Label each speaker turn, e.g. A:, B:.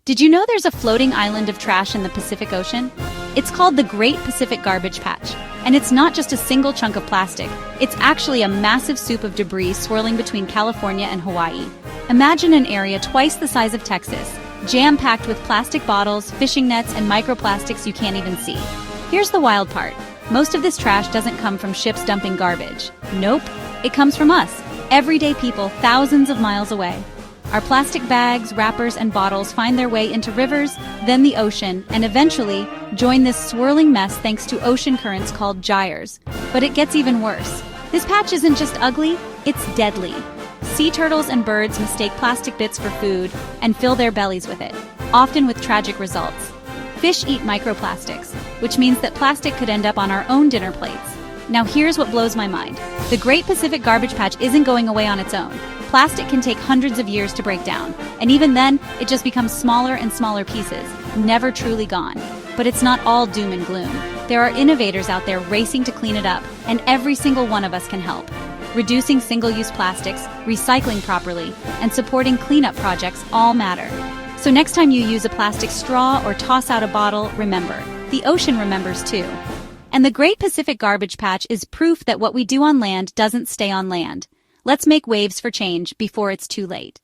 A: Did you know there's a floating island of trash in the Pacific Ocean? It's called the Great Pacific Garbage Patch, and it's not just a single chunk of plastic. It's actually a massive soup of debris swirling between California and Hawaii. Imagine an area twice the size of Texas, jam-packed with plastic bottles, fishing nets, and microplastics you can't even see. Here's the wild part. Most of this trash doesn't come from ships dumping garbage. Nope, it comes from us, everyday people thousands of miles away. Our plastic bags, wrappers, and bottles find their way into rivers, then the ocean, and eventually join this swirling mess thanks to ocean currents called gyres. But it gets even worse. This patch isn't just ugly, it's deadly. Sea turtles and birds mistake plastic bits for food and fill their bellies with it, often with tragic results. Fish eat microplastics, which means that plastic could end up on our own dinner plates. Now here's what blows my mind. The Great Pacific Garbage Patch isn't going away on its own. Plastic can take hundreds of years to break down, and even then, it just becomes smaller and smaller pieces, never truly gone. But it's not all doom and gloom. There are innovators out there racing to clean it up, and every single one of us can help. Reducing single-use plastics, recycling properly, and supporting cleanup projects all matter. So next time you use a plastic straw or toss out a bottle, remember, the ocean remembers too. And the Great Pacific Garbage Patch is proof that what we do on land doesn't stay on land. Let's make waves for change before it's too late.